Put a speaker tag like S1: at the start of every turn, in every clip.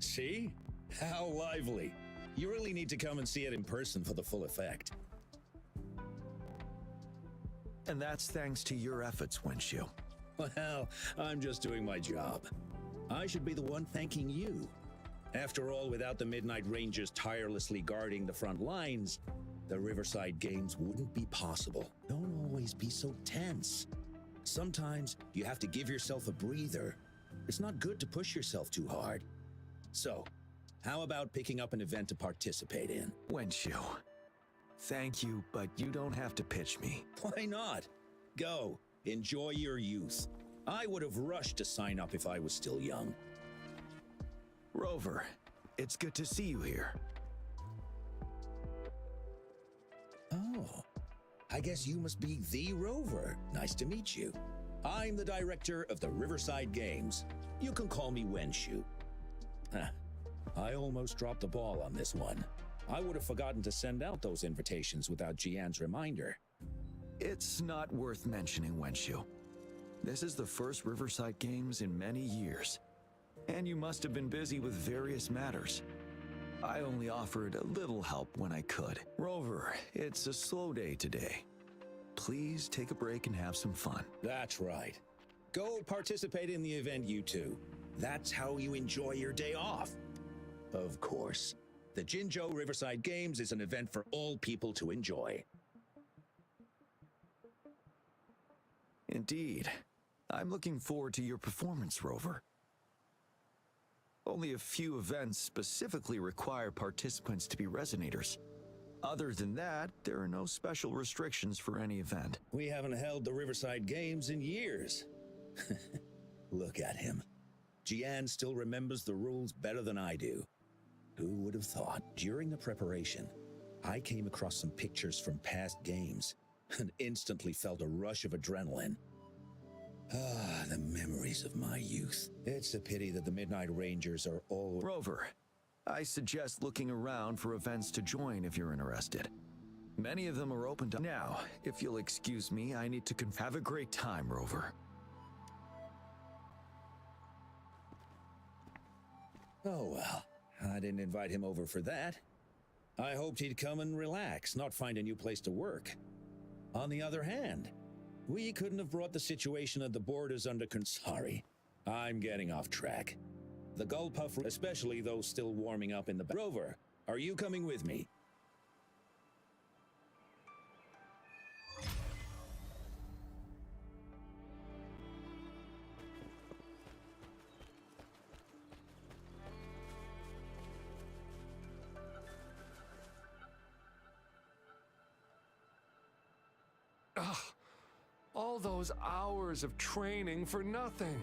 S1: See? How lively. You really need to come and see it in person for the full effect.
S2: And that's thanks to your efforts, Wenshu.
S1: Well, I'm just doing my job. I should be the one thanking you. After all, without the Midnight Rangers tirelessly guarding the front lines, the Riverside Games wouldn't be possible. Don't always be so tense. Sometimes you have to give yourself a breather. It's not good to push yourself too hard. So, how about picking up an event to participate in?
S2: Wenshu, thank you, but you don't have to pitch me.
S1: Why not? Go, enjoy your youth. I would have rushed to sign up if I was still young.
S2: Rover, it's good to see you here.
S1: Oh, I guess you must be the Rover. Nice to meet you. I'm the director of the Riverside Games. You can call me Wenshu. I almost dropped the ball on this one. I would have forgotten to send out those invitations without Jian's reminder.
S2: It's not worth mentioning, Wenshu. This is the first Riverside Games in many years, and you must have been busy with various matters. I only offered a little help when I could. Rover, it's a slow day today. Please take a break and have some fun.
S1: That's right. Go participate in the event, you two. That's how you enjoy your day off. Of course, the Jinzhou Riverside Games is an event for all people to enjoy.
S2: Indeed. I'm looking forward to your performance, Rover. Only a few events specifically require participants to be resonators. Other than that, there are no special restrictions for any event.
S1: We haven't held the Riverside Games in years. Look at him. Jian still remembers the rules better than I do. Who would have thought? During the preparation, I came across some pictures from past games and instantly felt a rush of adrenaline. Ah, the memories of my youth. It's a pity that the Midnight Rangers are all...
S2: Rover, I suggest looking around for events to join if you're interested. Many of them are open to... Now, if you'll excuse me, I need to have a great time, Rover.
S1: Oh well, I didn't invite him over for that. I hoped he'd come and relax, not find a new place to work. On the other hand, we couldn't have brought the situation at the borders under Sorry, I'm getting off track. The Gullpuff, especially those still warming up in the... Rover, are you coming with me?
S3: Ugh. All those hours of training for nothing.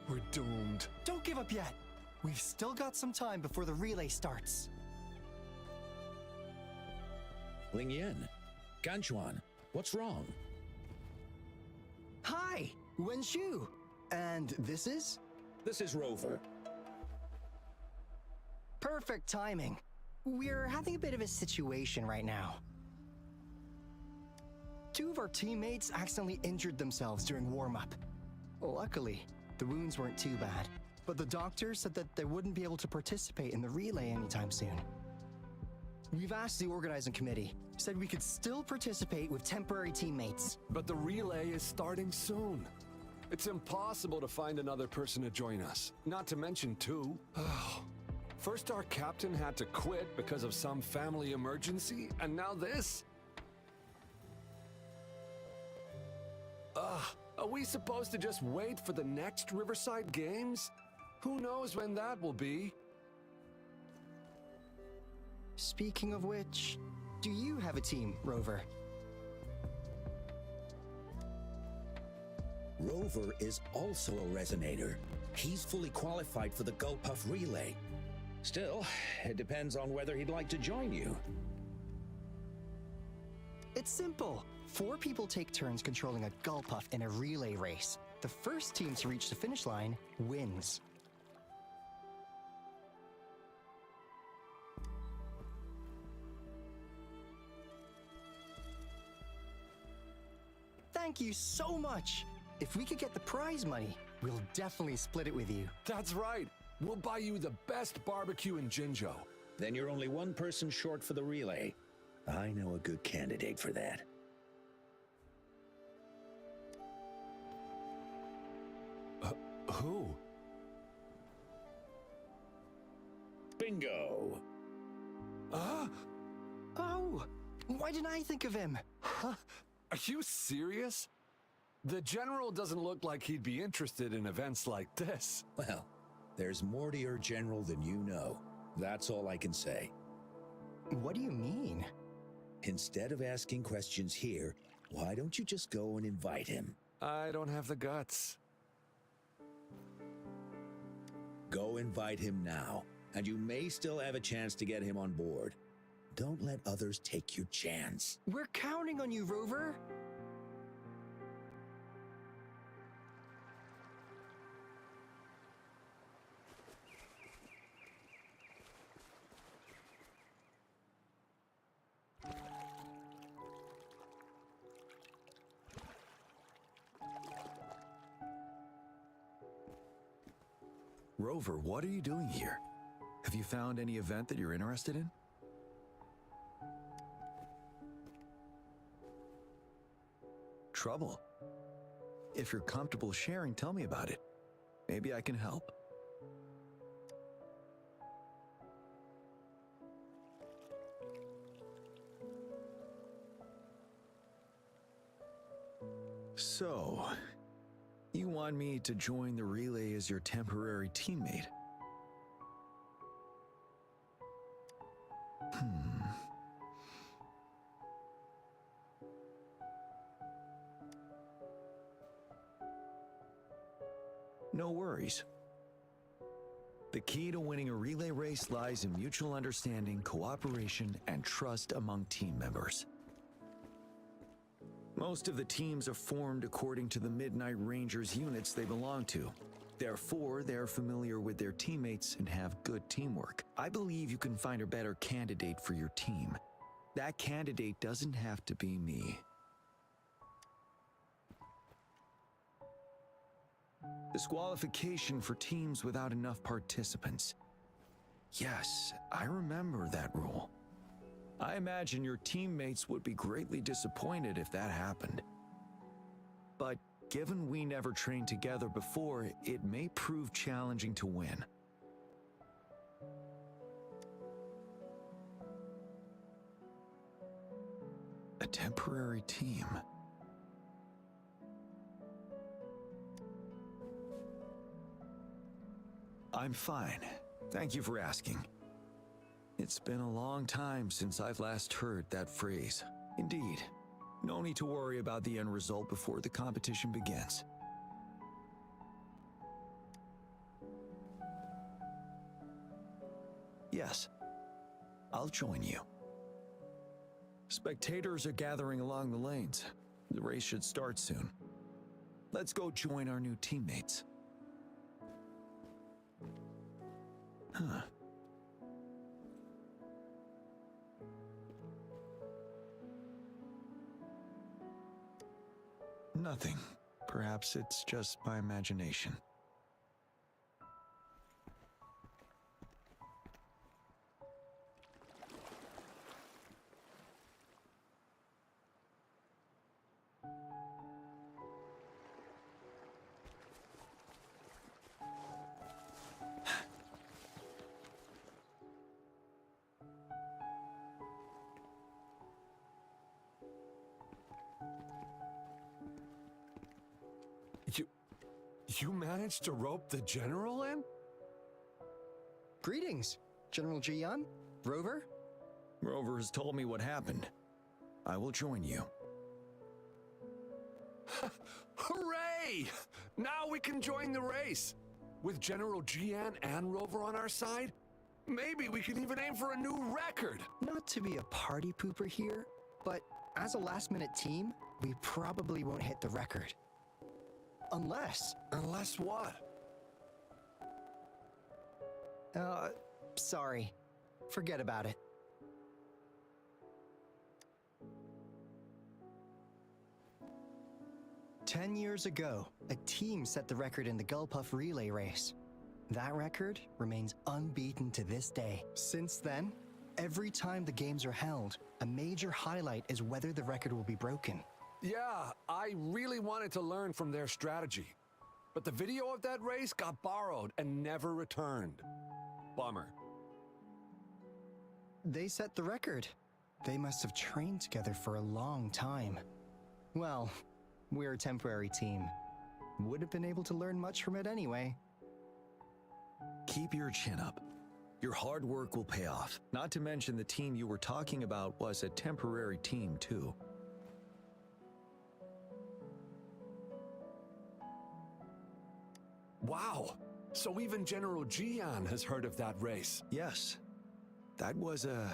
S3: We're doomed.
S4: Don't give up yet. We've still got some time before the relay starts.
S1: Ling Yen, Ganchuan, what's wrong?
S4: Hi, Wenshu. And this is?
S1: This is Rover.
S4: Perfect timing. We're having a bit of a situation right now. Two of our teammates accidentally injured themselves during warm-up. Luckily, the wounds weren't too bad, but the doctor said that they wouldn't be able to participate in the relay anytime soon. We've asked the organizing committee, said we could still participate with temporary teammates.
S3: But the relay is starting soon. It's impossible to find another person to join us, not to mention two. First our captain had to quit because of some family emergency, and now this? Are we supposed to just wait for the next Riverside Games? Who knows when that will be?
S4: Speaking of which, do you have a team, Rover?
S1: Rover is also a resonator. He's fully qualified for the Gullpuff Relay. Still, it depends on whether he'd like to join you.
S4: It's simple. 4 people take turns controlling a Gullpuff in a relay race. The first team to reach the finish line wins. Thank you so much! If we could get the prize money, we'll definitely split it with you.
S3: That's right. We'll buy you the best barbecue in Jinzhou.
S1: Then you're only one person short for the relay. I know a good candidate for that.
S3: Who?
S1: Bingo!
S4: Oh, why didn't I think of him?
S3: Huh? Are you serious? The General doesn't look like he'd be interested in events like this.
S1: Well, there's more to your general than you know. That's all I can say.
S4: What do you mean?
S1: Instead of asking questions here, why don't you just go and invite him?
S3: I don't have the guts.
S1: Go invite him now, and you may still have a chance to get him on board. Don't let others take your chance.
S4: We're counting on you, Rover.
S2: Rover, what are you doing here? Have you found any event that you're interested in? Trouble? If you're comfortable sharing, tell me about it. Maybe I can help. So, you want me to join the relay as your temporary teammate? No worries. The key to winning a relay race lies in mutual understanding, cooperation, and trust among team members. Most of the teams are formed according to the Midnight Rangers units they belong to. Therefore, they're familiar with their teammates and have good teamwork. I believe you can find a better candidate for your team. That candidate doesn't have to be me. Disqualification for teams without enough participants. Yes, I remember that rule. I imagine your teammates would be greatly disappointed if that happened. But given we never trained together before, it may prove challenging to win. A temporary team. I'm fine. Thank you for asking. It's been a long time since I've last heard that phrase. Indeed, no need to worry about the end result before the competition begins. Yes, I'll join you. Spectators are gathering along the lanes. The race should start soon. Let's go join our new teammates. Huh. Nothing. Perhaps it's just my imagination.
S3: You managed to rope the General in?
S4: Greetings, General Jian, Rover.
S2: Rover has told me what happened. I will join you.
S3: Hooray! Now we can join the race. With General Jian and Rover on our side, maybe we can even aim for a new record.
S4: Not to be a party pooper here, but as a last-minute team, we probably won't hit the record. Unless
S3: what?
S4: Sorry. Forget about it. "10 years ago, a team set the record in the Gulpuff relay race. That record remains unbeaten to this day. Since then, every time the games are held, a major highlight is whether the record will be broken.
S3: Yeah, I really wanted to learn from their strategy. But the video of that race got borrowed and never returned. Bummer.
S4: They set the record. They must have trained together for a long time. Well, we're a temporary team. Would have been able to learn much from it anyway.
S2: Keep your chin up. Your hard work will pay off. Not to mention the team you were talking about was a temporary team too.
S3: Wow, so even General Jian has heard of that race.
S2: Yes, that was a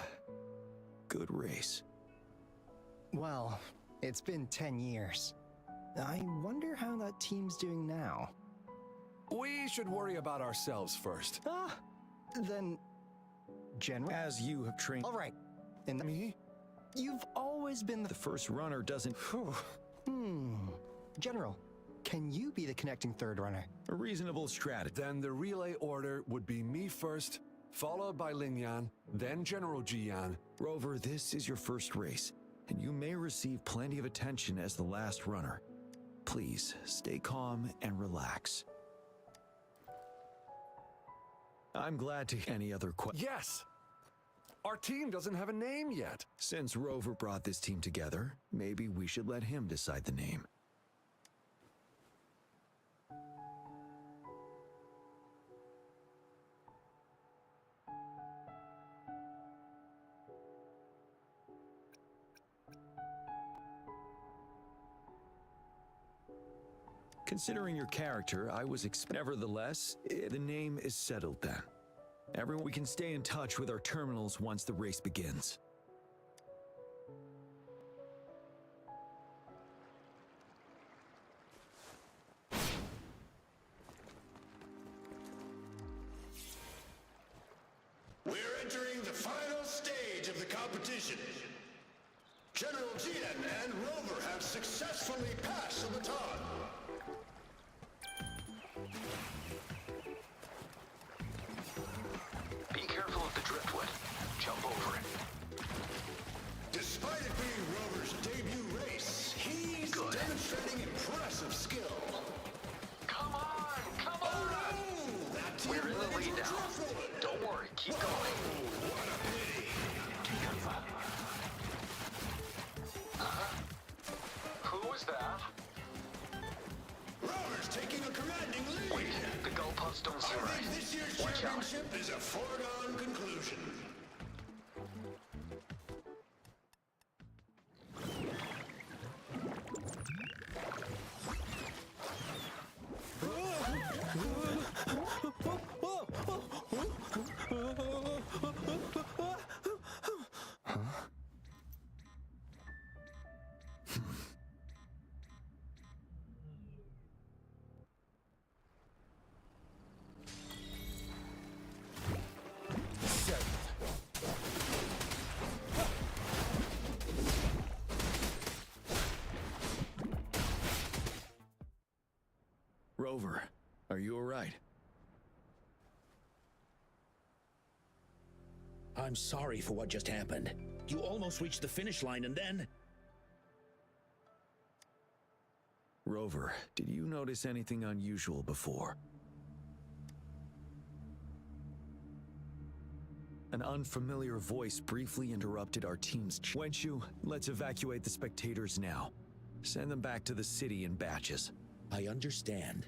S2: good race.
S4: Well, it's been 10 years. I wonder how that team's doing now.
S3: We should worry about ourselves first.
S4: Then... General?
S2: As you have trained...
S4: All right. And
S3: Me?
S4: you've always been
S2: The first runner doesn't...
S4: General, can you be the connecting third runner?
S2: A reasonable strategy.
S3: Then the relay order would be me first, followed by Lingyan, then General Jian.
S2: Rover, this is your first race, and you may receive plenty of attention as the last runner. Please, stay calm and relax. I'm glad to hear any other questions.
S3: Yes! Our team doesn't have a name yet.
S2: Since Rover brought this team together, maybe we should let him decide the name. Considering your character, I was nevertheless, the name is settled then. Everyone, we can stay in touch with our terminals once the race begins.
S5: We're entering the final stage of the competition. General Jian and Rover have successfully passed the baton.
S2: Be careful of the driftwood. Jump over it.
S5: Despite it being Rover's debut race, he's demonstrating impressive skill.
S2: Come on! Come
S5: Oh no! That team
S2: We're in the
S5: made
S2: lead
S5: for
S2: now.
S5: driftwood.
S2: Don't worry, keep going.
S5: Oh, what a pity.
S2: Who was that?
S5: Rover's taking a commanding lead.
S2: Wait, the goalposts don't
S5: I
S2: seem right.
S5: think this year's
S2: Watch out.
S5: championship is a foregone conclusion.
S2: Rover, are you all right?
S1: I'm sorry for what just happened. You almost reached the finish line and then...
S2: Rover, did you notice anything unusual before? An unfamiliar voice briefly interrupted our team's Wenshu, let's evacuate the spectators now. Send them back to the city in batches.
S1: I understand.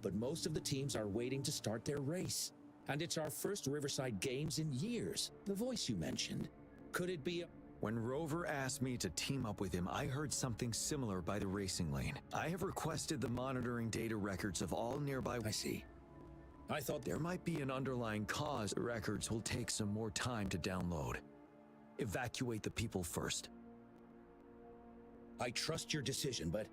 S1: But most of the teams are waiting to start their race. And it's our first Riverside Games in years. The voice you mentioned. Could it be a...
S2: When Rover asked me to team up with him, I heard something similar by the racing lane. I have requested the monitoring data records of all nearby...
S1: I see. I thought
S2: There might be an underlying cause. The records will take some more time to download. Evacuate the people first.
S1: I trust your decision, but...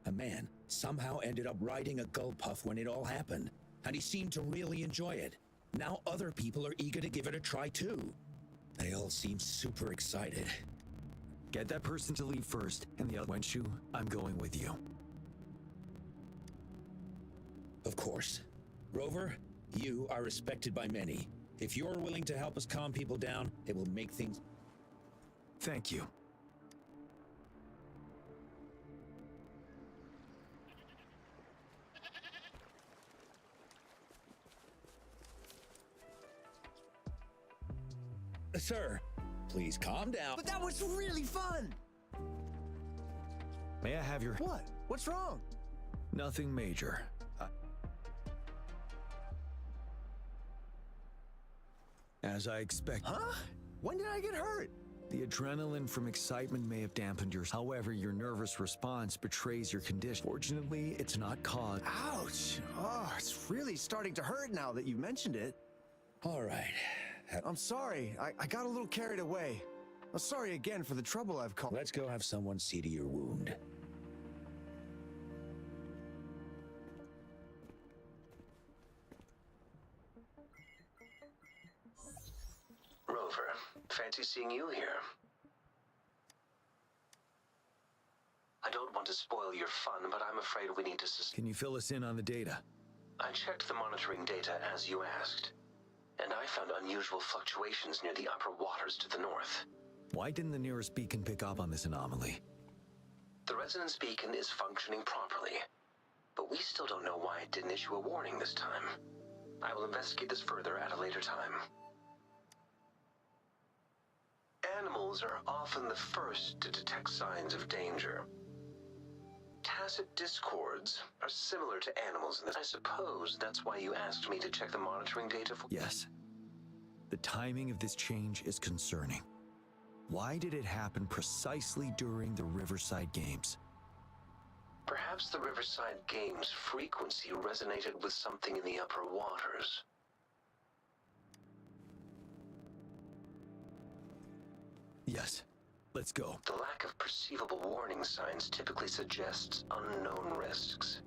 S1: A man somehow ended up riding a gull puff when it all happened, and he seemed to really enjoy it. Now other people are eager to give it a try too. They all seem super excited.
S2: Get that person to leave first, and the other... Wenshu, I'm going with you.
S1: Of course. Rover, you are respected by many. If you're willing to help us calm people down, it will make things...
S2: Thank you.
S1: Sir, please calm down.
S6: But that was really fun!
S2: May I have your...
S6: What? What's wrong?
S2: Nothing major. As I expect.
S6: Huh? When did I get hurt?
S2: The adrenaline from excitement may have dampened yours. However, your nervous response betrays your condition. Fortunately, it's not caused.
S6: Ouch! Oh, it's really starting to hurt now that you mentioned it.
S1: All right.
S6: I'm sorry. I got a little carried away. I'm sorry again for the trouble I've caused.
S1: Let's go have someone see to your wound.
S7: Rover, fancy seeing you here. I don't want to spoil your fun, but I'm afraid we need to
S2: Can you fill us in on the data?
S7: I checked the monitoring data as you asked, and I found unusual fluctuations near the upper waters to the north.
S2: Why didn't the nearest beacon pick up on this anomaly?
S7: The resonance beacon is functioning properly, but we still don't know why it didn't issue a warning this time. I will investigate this further at a later time. Animals are often the first to detect signs of danger. Tacit discords are similar to animals in this. I suppose that's why you asked me to check the monitoring data for...
S2: Yes. The timing of this change is concerning. Why did it happen precisely during the Riverside Games?
S7: Perhaps the Riverside Games' frequency resonated with something in the upper waters.
S2: Yes. Let's go.
S7: The lack of perceivable warning signs typically suggests unknown risks.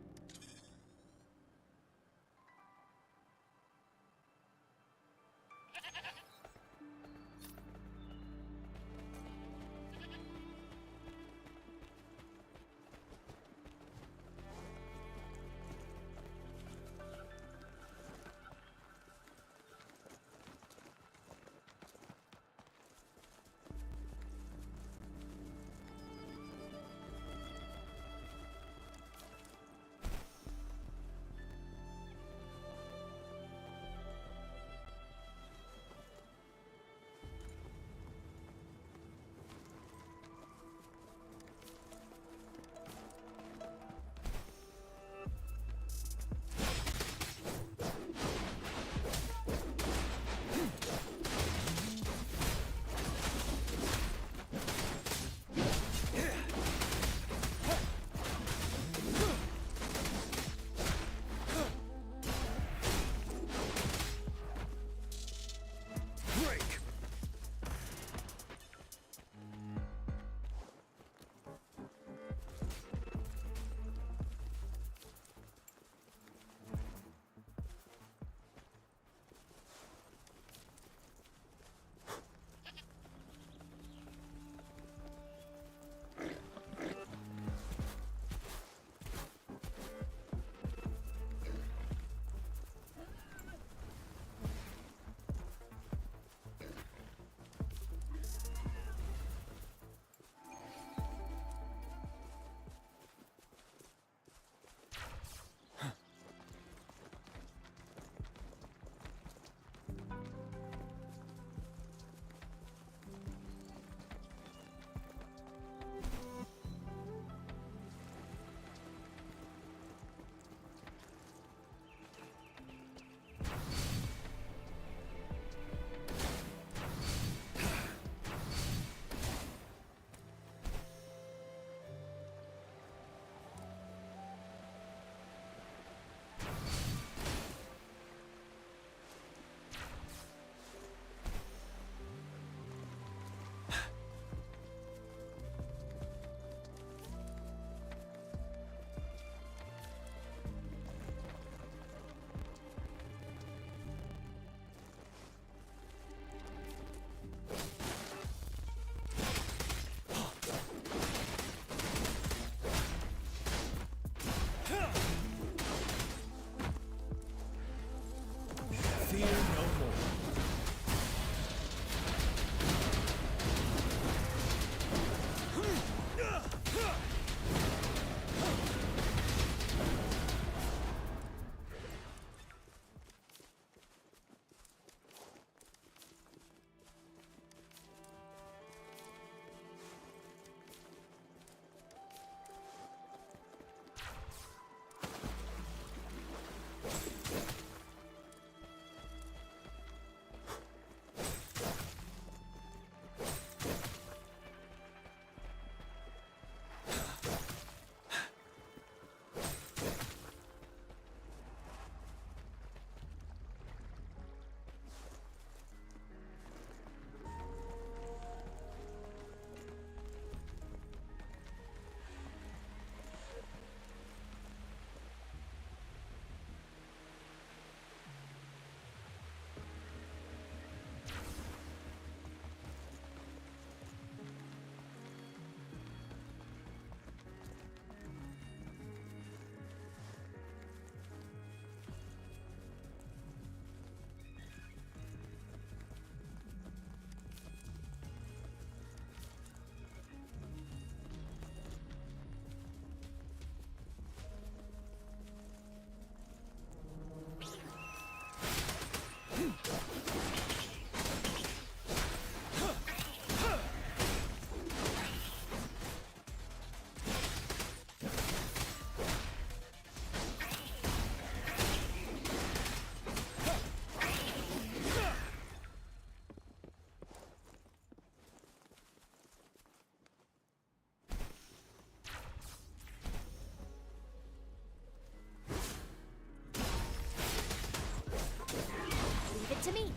S8: to me.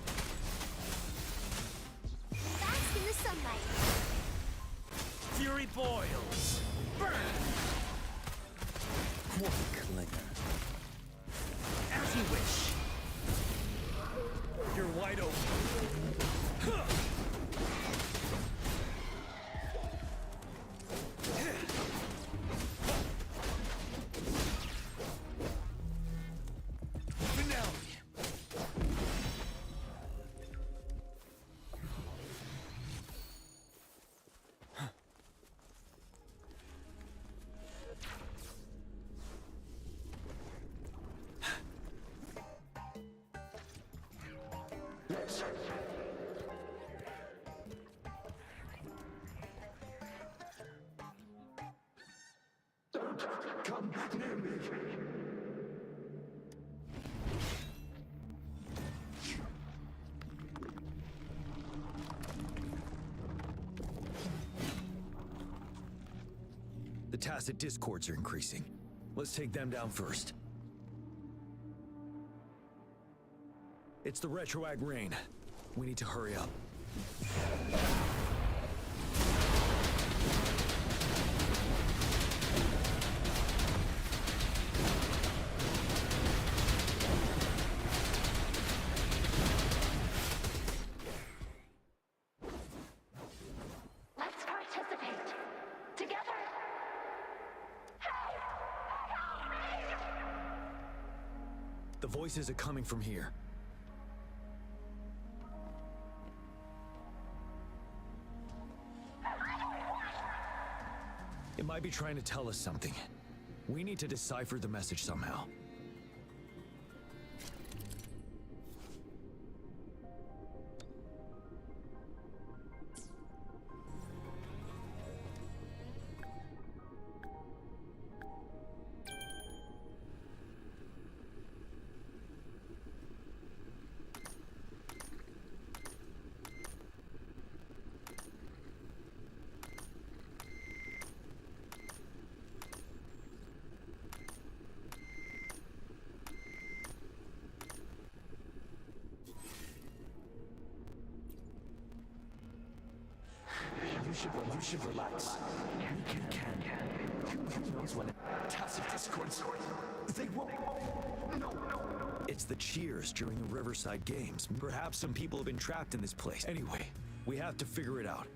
S8: Bask in the sunlight.
S1: Fury boils! Burn! What a clinger. As you wish. You're wide open. Huh.
S5: Come near me.
S2: The tacit discords are increasing. Let's take them down first. It's the retroag rain. We need to hurry up.
S9: Let's participate. Together.
S2: The voices are coming from here. It might be trying to tell us something. We need to decipher the message somehow.
S5: You should relax. We can. Who knows when tacit discords? They won't. No.
S2: It's the cheers during the Riverside Games. Perhaps some people have been trapped in this place. Anyway, we have to figure it out.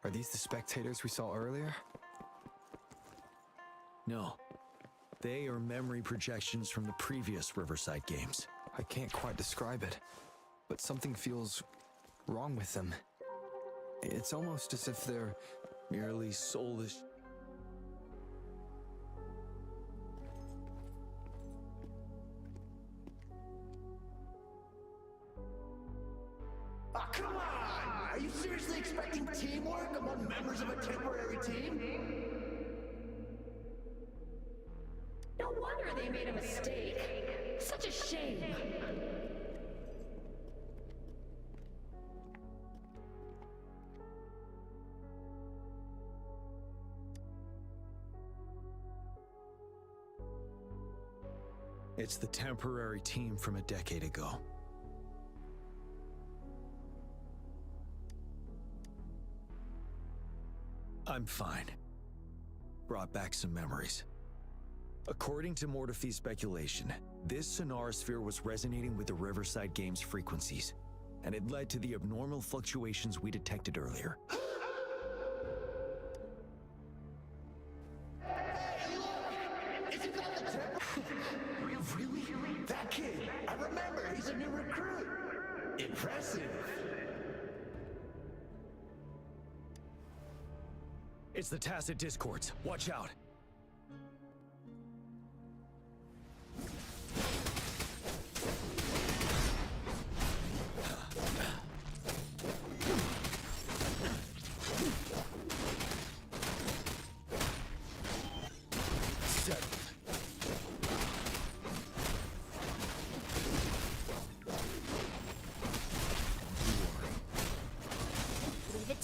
S6: Are these the spectators we saw earlier?
S2: No. They are memory projections from the previous Riverside Games.
S6: I can't quite describe it, but something feels wrong with them. It's almost as if they're
S2: Merely soulless.
S5: Ah, come on! Are you seriously expecting teamwork among members of a temporary team?
S9: No wonder they made a mistake. Such a shame.
S2: It's the temporary team from a decade ago. I'm fine. Brought back some memories. According to Mortefy's speculation, this sonosphere was resonating with the Riverside Games frequencies, and it led to the abnormal fluctuations we detected earlier.
S5: Really? That kid! I remember! He's a new recruit! Impressive!
S2: It's the tacit discords. Watch out.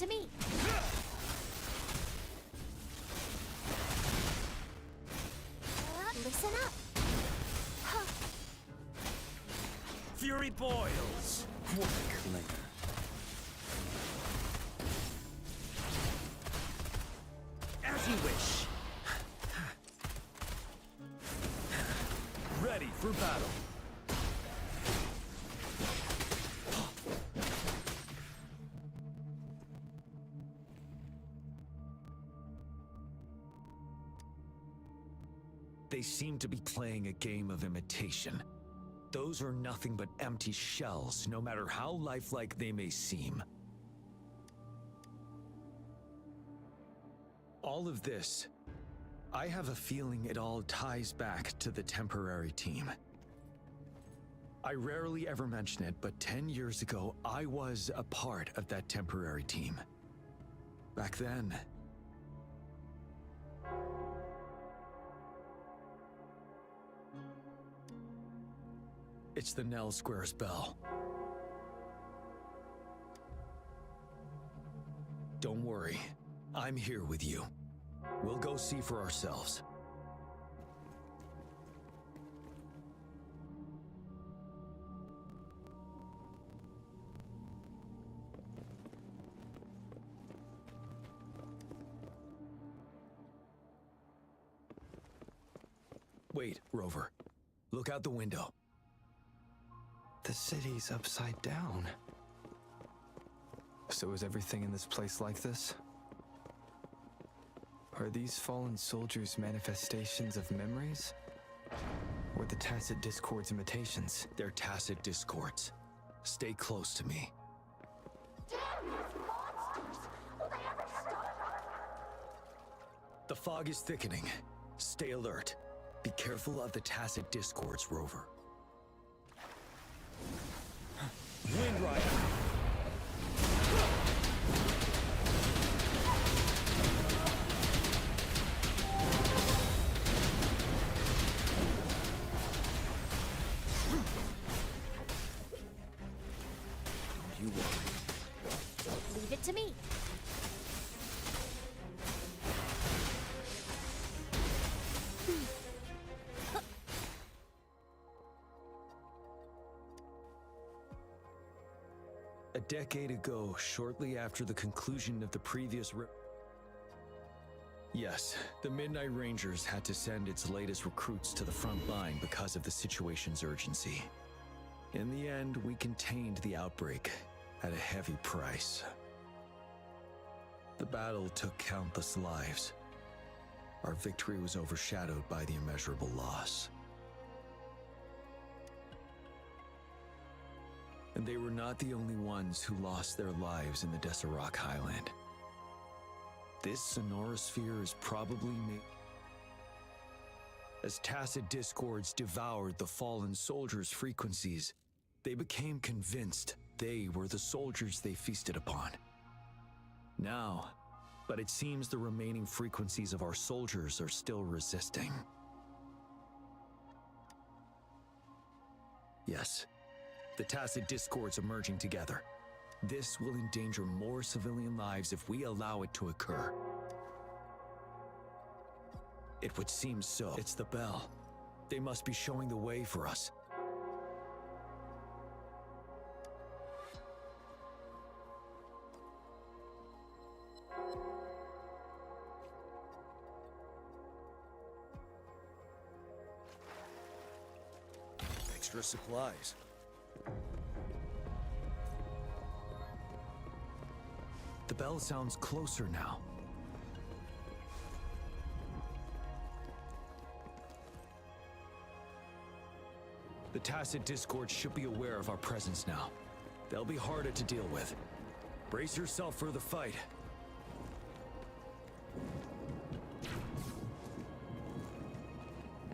S8: to me. Listen up. Huh.
S1: Fury boils. What a clinger. As you wish. Ready for battle. They seem to be playing a game of imitation. Those are nothing but empty shells, no matter how lifelike they may seem. All of this, I have a feeling it all ties back to the temporary team. I rarely ever mention it, but 10 years ago, I was a part of that temporary team. Back then, it's the Nell Squares bell. Don't worry, I'm here with you. We'll go see for ourselves. Wait, Rover. Look out the window.
S6: The city's upside down. So is everything in this place like this? Are these fallen soldiers manifestations of memories? Or the tacit discords imitations?
S2: They're tacit discords. Stay close to me.
S9: Damn these monsters! Will they ever stop?
S2: The fog is thickening. Stay alert. Be careful of the tacit discords, Rover. Wind Rider! Don't you worry.
S8: Leave it to me.
S2: A decade ago, shortly after the conclusion of the previous Yes, the Midnight Rangers had to send its latest recruits to the front line because of the situation's urgency. In the end, we contained the outbreak at a heavy price. The battle took countless lives. Our victory was overshadowed by the immeasurable loss. And they were not the only ones who lost their lives in the Desert Highland. This sonorosphere is probably made as tacit discords devoured the fallen soldiers' frequencies. They became convinced they were the soldiers they feasted upon. Now, but it seems the remaining frequencies of our soldiers are still resisting. Yes, the tacit discords are merging together. This will endanger more civilian lives if we allow it to occur. It would seem so. It's the bell. They must be showing the way for us. Extra supplies. The bell sounds closer now. The tacit discord should be aware of our presence now. They'll be harder to deal with. Brace yourself for the fight.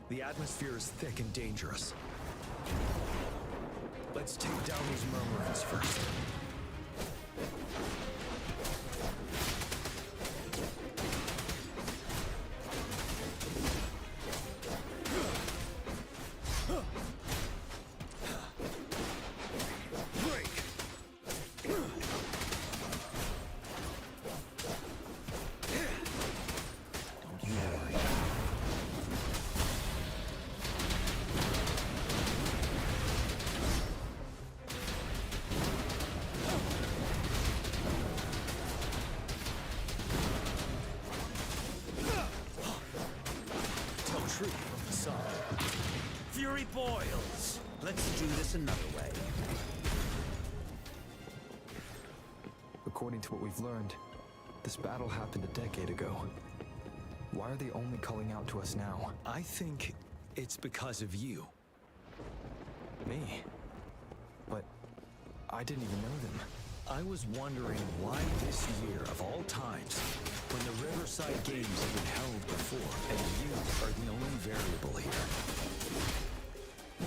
S2: The atmosphere is thick and dangerous. Let's take down these murmurants first.
S1: Fury boils! Let's do this another way.
S6: According to what we've learned, this battle happened a decade ago. Why are they only calling out to us now?
S2: I think it's because of you.
S6: Me? But I didn't even know them.
S2: I was wondering why this year of all times, when the Riverside Games have been held before, and you are the only variable here.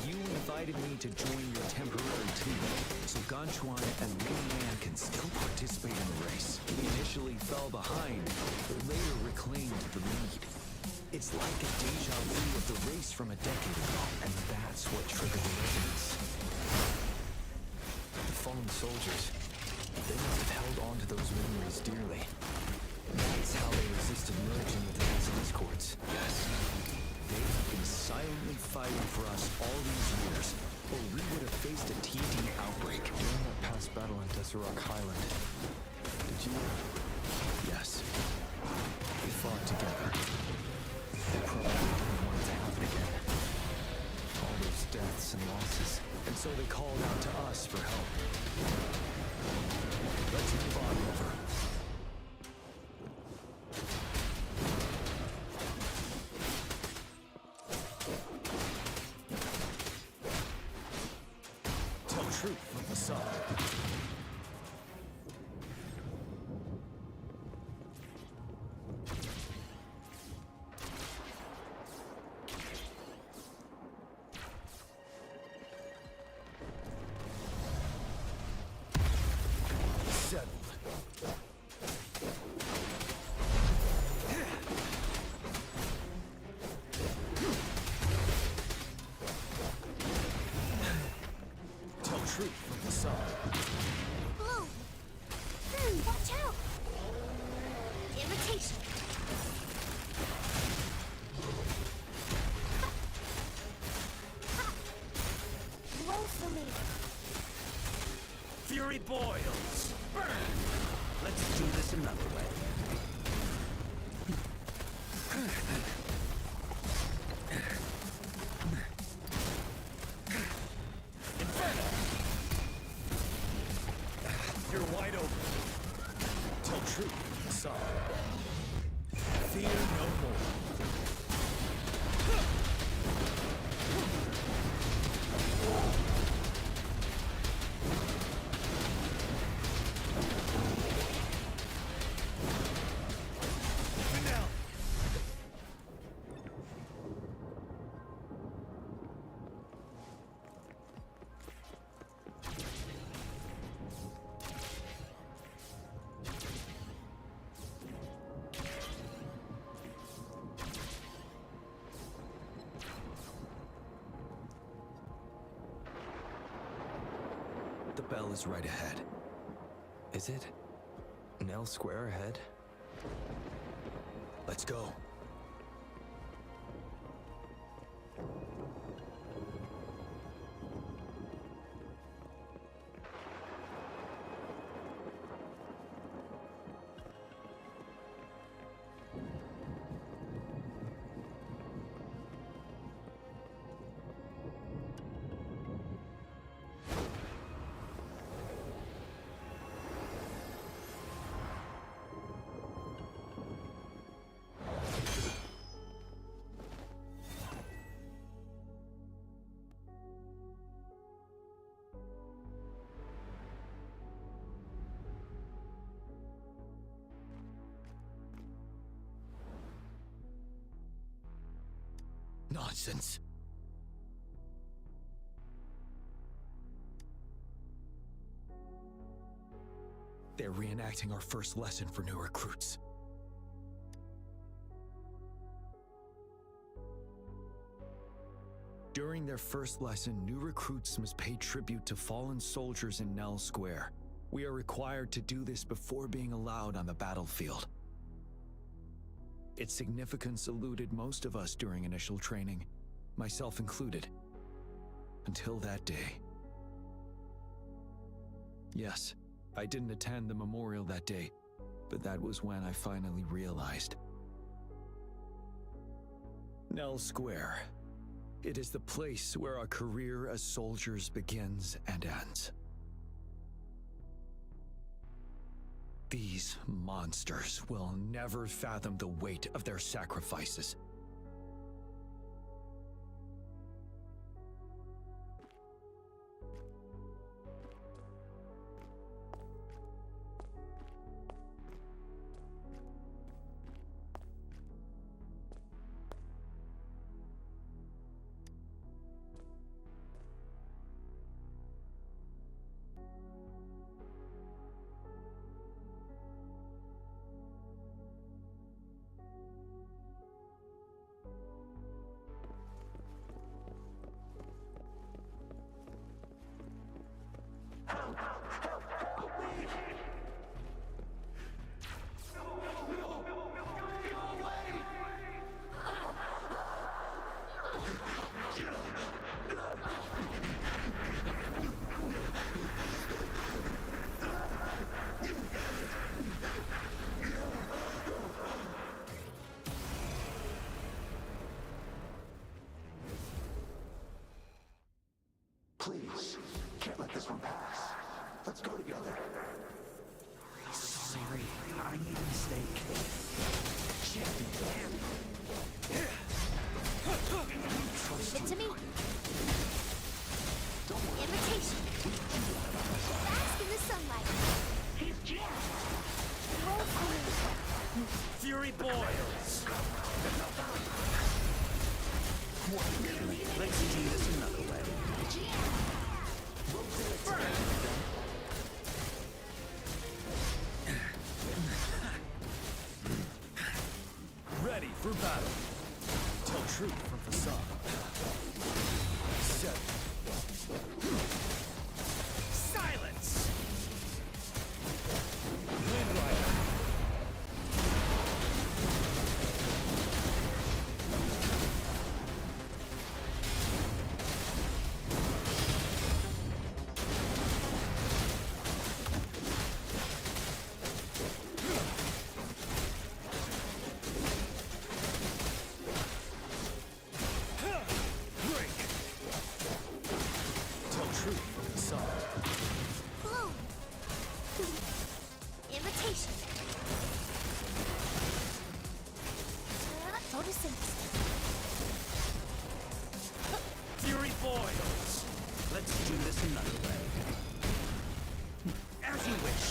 S2: You invited me to join your temporary team, so Ganchuan and Lin Man can still participate in the race. We initially fell behind, but later reclaimed the lead. It's like a deja vu of the race from a decade ago, and that's what triggered the resonance. The fallen soldiers, they must have held on to those memories dearly. That's how they resisted merging with the rest of discords. Yes. They've been silently fighting for us all these years, or we would have faced a TD outbreak.
S6: During that past battle in Desserok Highland, did you...
S2: Yes. We fought together.
S6: They probably didn't want it to happen again. All those deaths and losses.
S2: And so they called out to us for help. Let's move on, River. Tell truth from the sun.
S8: Blue! Watch out! Imitation! Roll for me!
S1: Fury boils! Burn! Let's do this another way.
S2: You're wide open. Tell truth, son. Fear no more. The bell is right ahead.
S6: Is it? Nell Square ahead?
S2: Let's go. Nonsense. They're reenacting our first lesson for new recruits. During their first lesson, new recruits must pay tribute to fallen soldiers in Nell Square. We are required to do this before being allowed on the battlefield. Its significance eluded most of us during initial training, myself included, until that day. Yes, I didn't attend the memorial that day, but that was when I finally realized. Nell Square. It is the place where our career as soldiers begins and ends. These monsters will never fathom the weight of their sacrifices.
S5: Please, can't let this one pass. Let's go together.
S2: Sorry, I made a mistake.
S8: Leave it to me. Invitation. Bask in the sunlight. He's jammed. Roll for me.
S1: Fury boils! Let's do this another way.
S2: Ready for battle. Tell truth from facade. Set.
S1: Silence!
S2: Wind Rider.
S8: Bloom. Invitation. Photosynthesis.
S1: Fury boils! Let's do this another way. As you wish.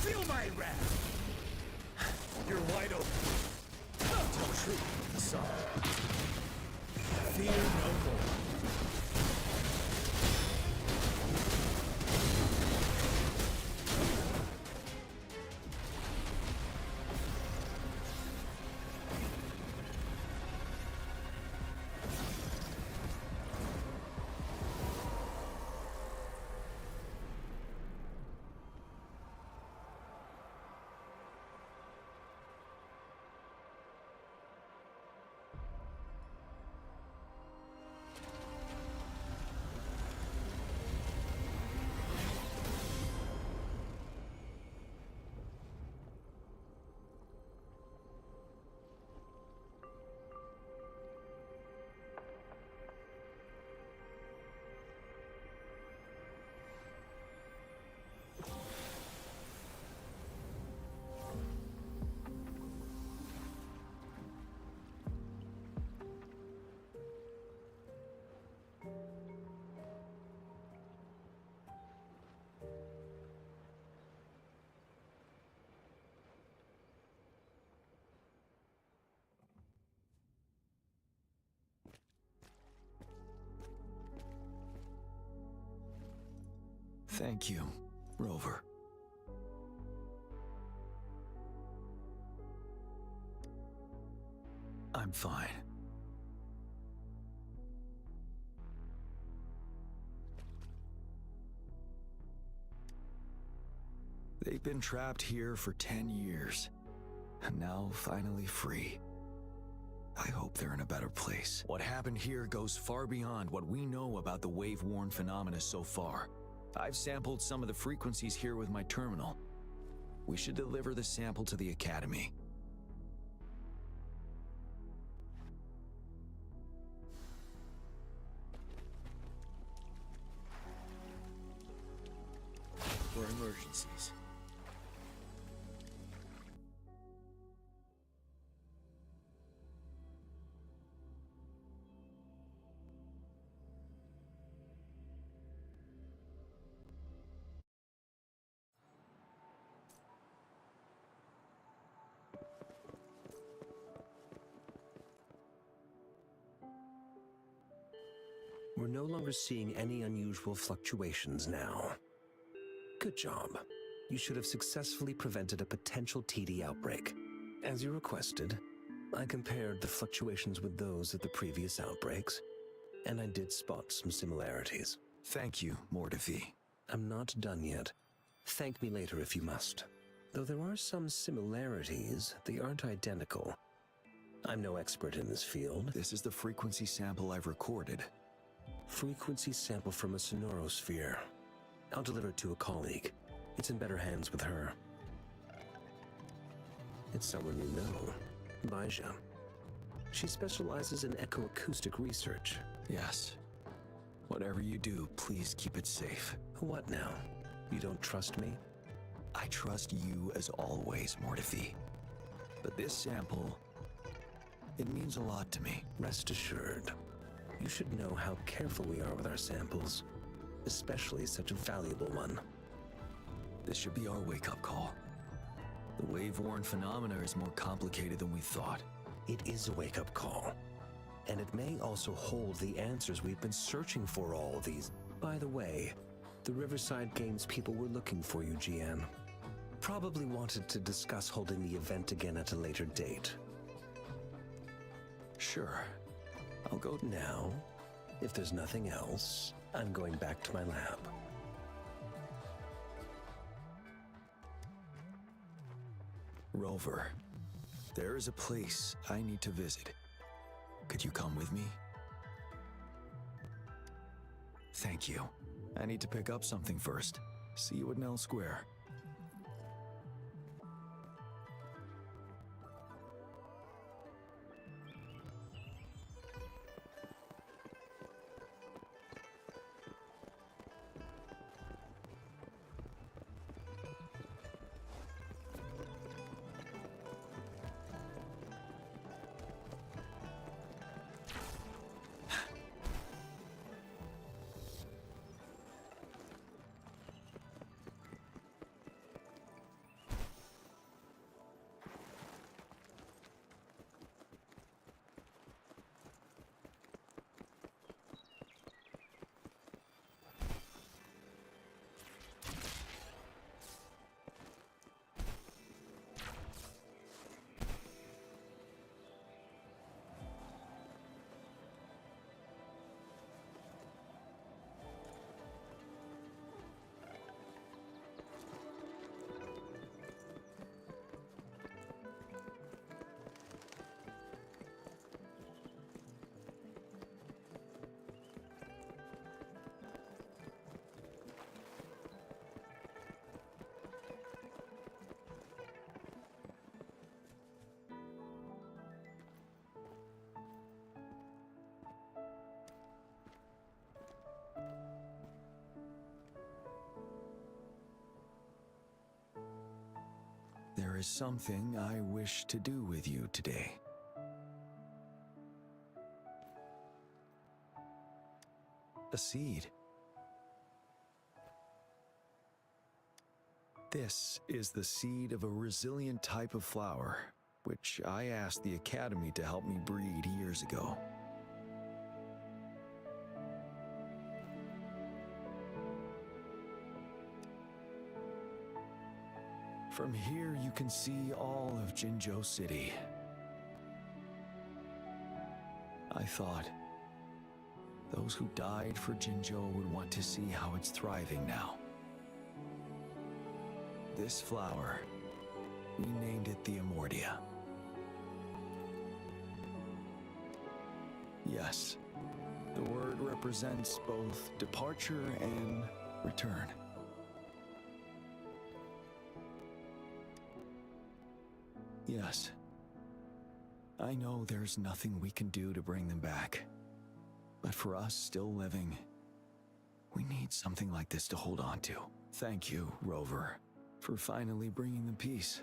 S1: Feel my wrath!
S2: You're wide open. Tell truth from facade. Fear no more. Thank you, Rover. I'm fine. They've been trapped here for 10 years, and now finally free. I hope they're in a better place. What happened here goes far beyond what we know about the wave-worn phenomena so far. I've sampled some of the frequencies here with my terminal. We should deliver the sample to the Academy.
S10: emergencies.
S11: We're no longer seeing any unusual fluctuations now. Good job. You should have successfully prevented a potential TD outbreak. As you requested, I compared the fluctuations with those of the previous outbreaks, and I did spot some similarities.
S2: Thank you, Mortifi.
S11: I'm not done yet. Thank me later if you must. Though there are some similarities, they aren't identical. I'm no expert in this field.
S2: This is the frequency sample I've recorded.
S11: Frequency sample from a sonorosphere. I'll deliver it to a colleague. It's in better hands with her. It's someone you know, Baija. She specializes in echoacoustic research.
S2: Yes. Whatever you do, please keep it safe.
S11: What now? You don't trust me?
S2: I trust you as always, Mortifi. But this sample, it means a lot to me.
S11: Rest assured. You should know how careful we are with our samples, especially such a valuable one.
S2: This should be our wake-up call. The wave-worn phenomena is more complicated than we thought.
S11: It is a wake-up call, and it may also hold the answers we've been searching for all these. By the way, the Riverside Games people were looking for you, Jian. Probably wanted to discuss holding the event again at a later date.
S2: Sure.
S11: I'll go now. If there's nothing else, I'm going back to my lab.
S2: Rover, there is a place I need to visit. Could you come with me? Thank you. I need to pick up something first. See you at Nell Square. There is something I wish to do with you today. A seed. This is the seed of a resilient type of flower, which I asked the Academy to help me breed years ago. From here, you can see all of Jinzhou City. I thought those who died for Jinzhou would want to see how it's thriving now. This flower, we named it the Amordia. Yes, the word represents both departure and return. Yes. I know there's nothing we can do to bring them back. But for us still living, We need something like this to hold on to. Thank you, Rover, for finally bringing them peace.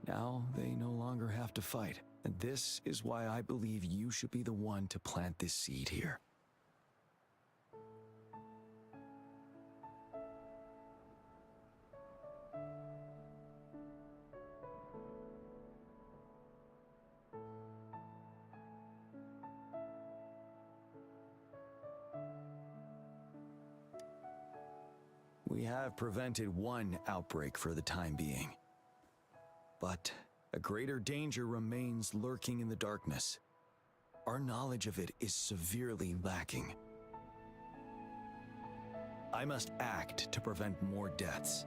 S2: Now they no longer have to fight, and this is why I believe you should be the one to plant this seed here. We have prevented one outbreak for the time being. But a greater danger remains lurking in the darkness. Our knowledge of it is severely lacking. I must act to prevent more deaths.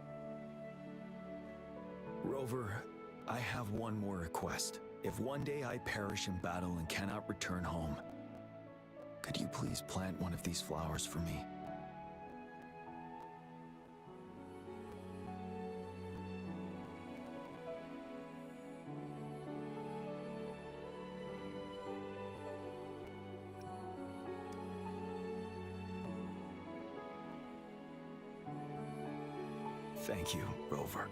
S2: Rover, I have one more request. If one day I perish in battle and cannot return home, could you please plant one of these flowers for me? Thank you, Rover.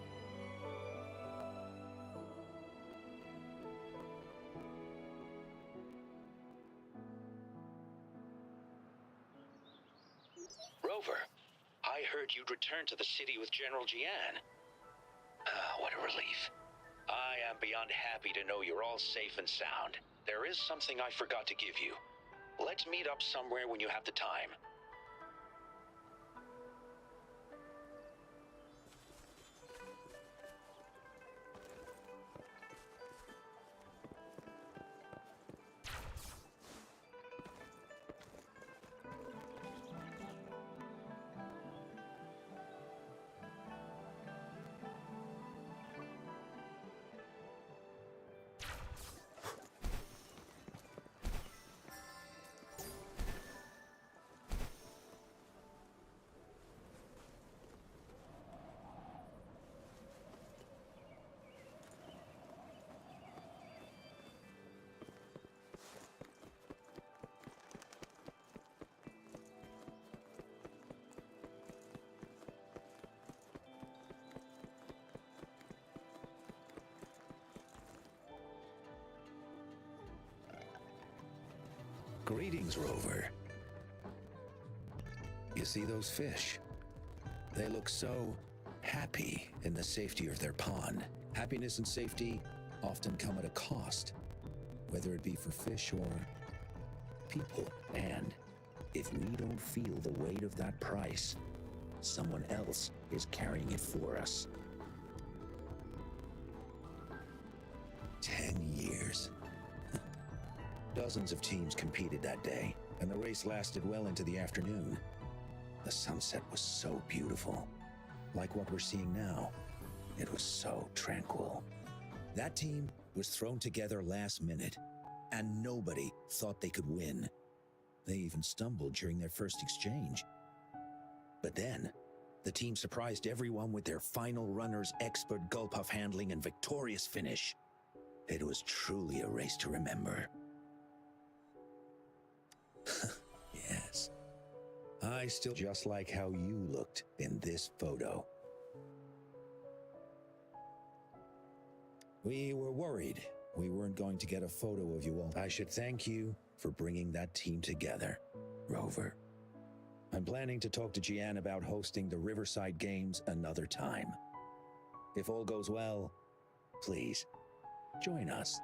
S1: Rover, I heard you'd returned to the city with General Jian. What a relief. I am beyond happy to know you're all safe and sound. There is something I forgot to give you. Let's meet up somewhere when you have the time. Greetings, Rover. You see those fish? They look so happy in the safety of their pond. Happiness and safety often come at a cost, whether it be for fish or people. And if we don't feel the weight of that price, someone else is carrying it for us. 10 years. Dozens of teams competed that day, and the race lasted well into the afternoon. The sunset was so beautiful. Like what we're seeing now, it was so tranquil. That team was thrown together last minute, and nobody thought they could win. They even stumbled during their first exchange. But then, the team surprised everyone with their final runner's expert gulp-puff handling and victorious finish. It was truly a race to remember. Yes. I still just like how you looked in this photo. We were worried we weren't going to get a photo of you all. I should thank you for bringing that team together, Rover. I'm planning to talk to Jian about hosting the Riverside Games another time. If all goes well, please, join us.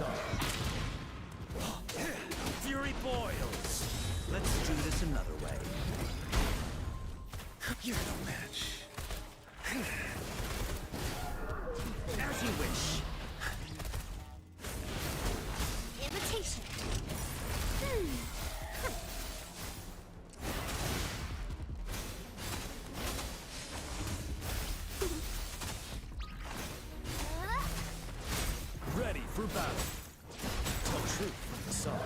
S10: sun. Fury boils. Let's do this another way. You're no match. As you wish.
S8: Imitation.
S10: Ready for battle. Tell truth from the sun.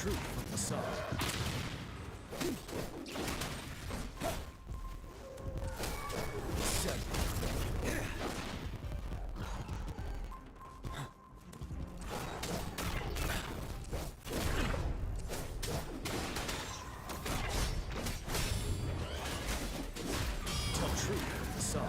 S10: Truth from the sun. Tell truth from the sun.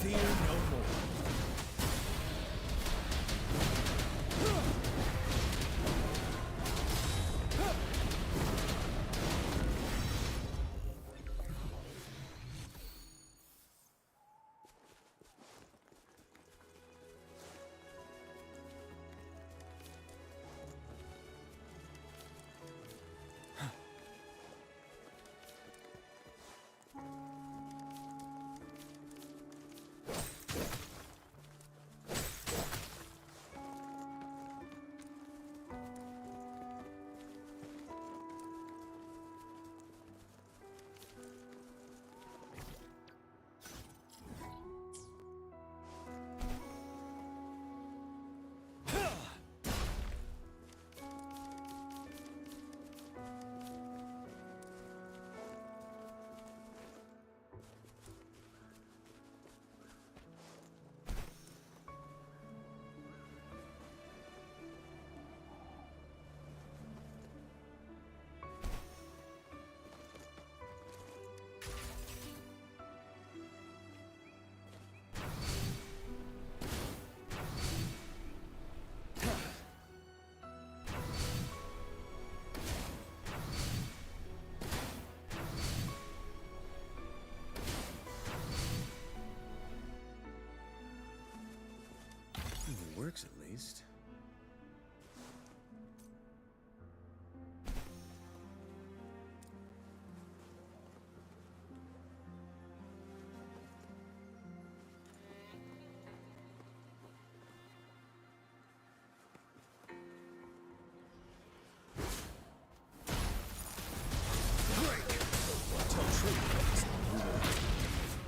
S10: Fear no more. It works at least.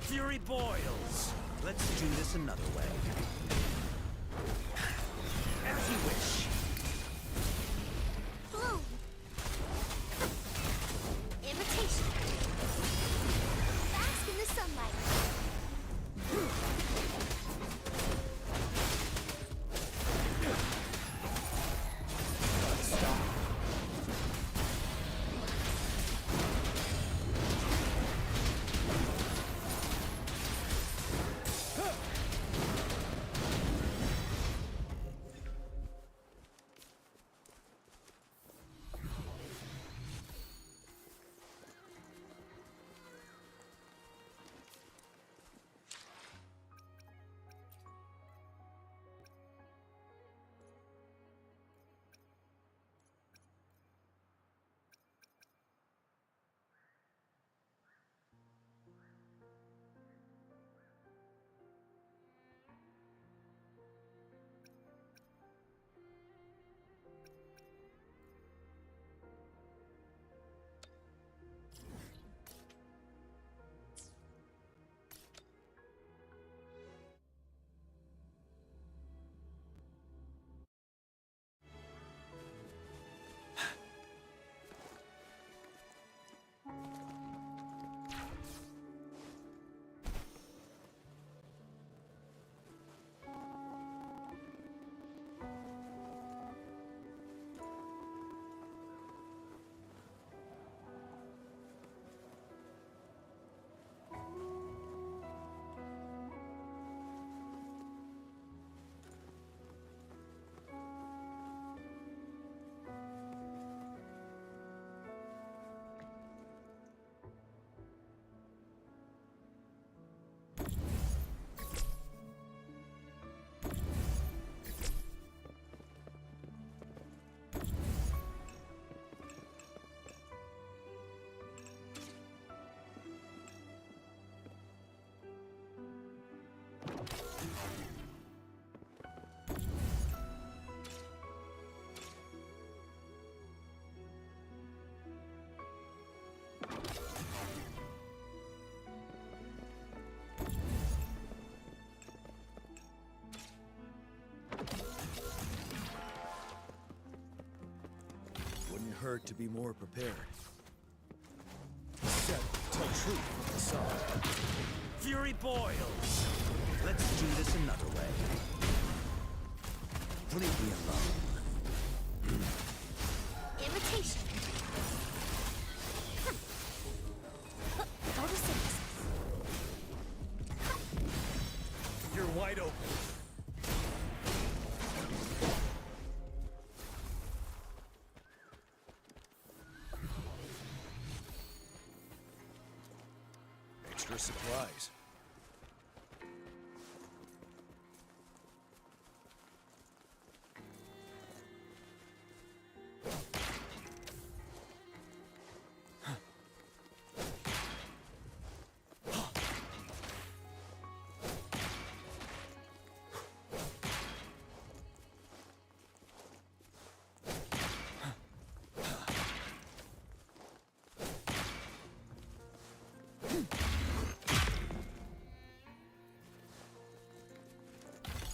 S10: Fury boils. Let's do this another way. As you wish.
S8: Bloom. Imitation. Bask in the sunlight.
S2: hurt to be more prepared. Set till truth from the sun.
S10: Fury boils! Let's do this another way. Leave me alone.
S8: Imitation. Photosynthesis.
S10: You're wide open.
S2: Extra supplies.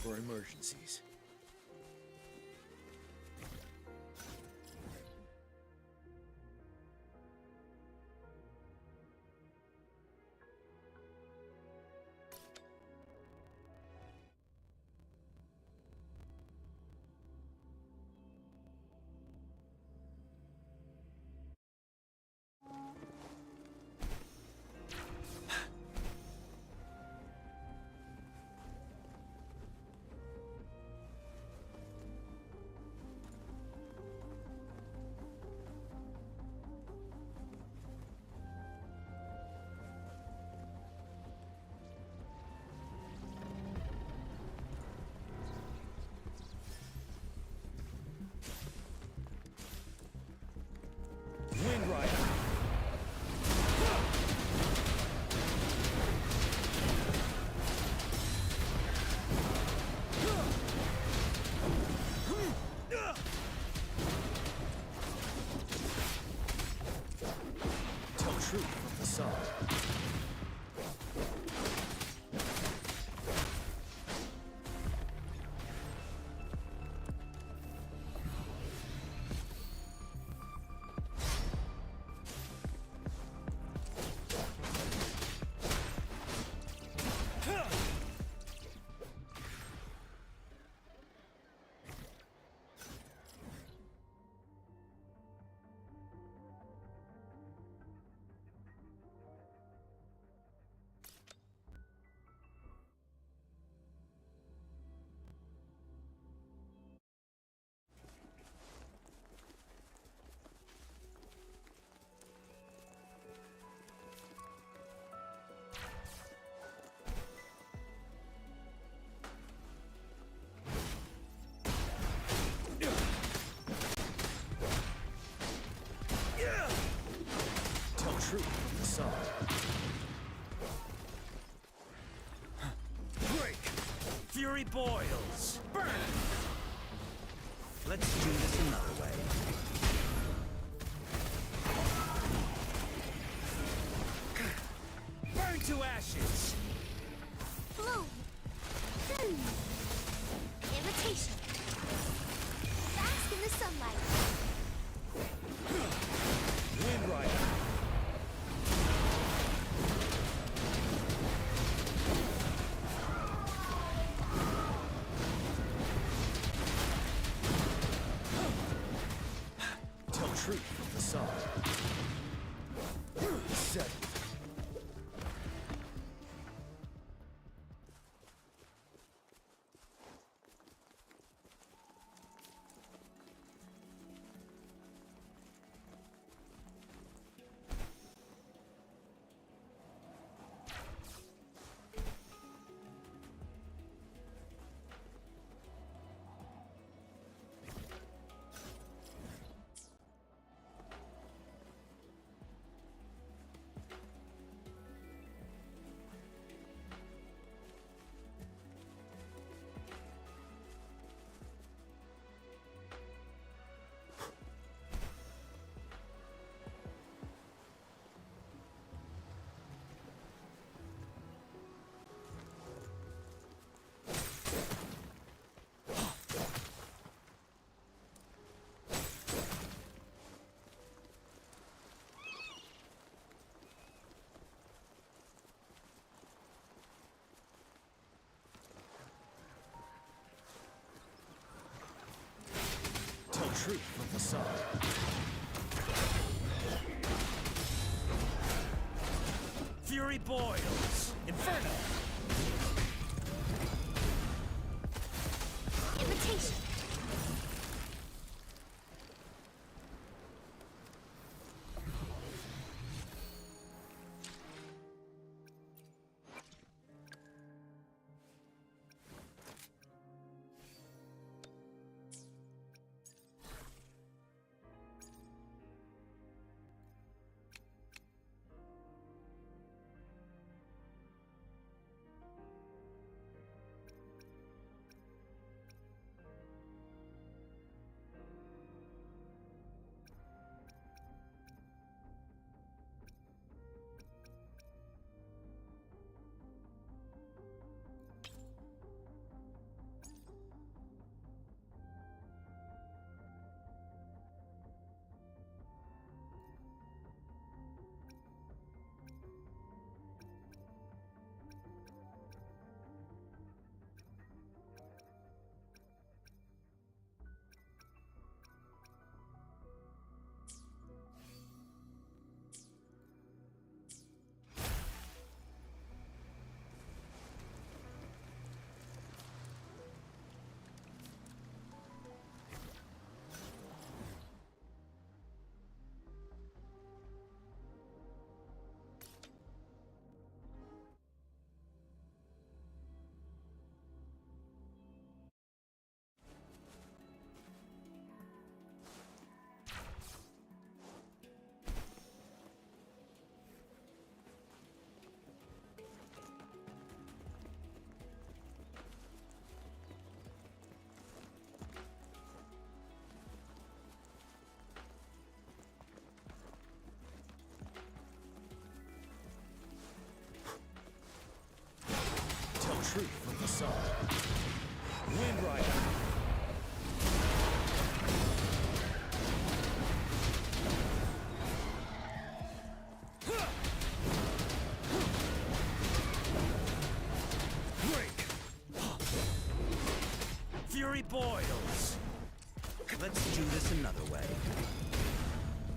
S2: For emergencies.
S10: Wind Rider.
S2: Tell truth from the sun. Tell truth from the sun.
S10: Break! Fury boils! Burn! Let's do this another way. Burn to ashes!
S8: Bloom. Imitation. Bask in the sunlight.
S10: Wind Rider.
S2: Tell truth from the sun. Set.
S10: facade. Fury boils! Inferno!
S8: Imitation.
S10: Tell truth from facade. Wind Rider! Break! Fury boils!
S1: Let's do this another way.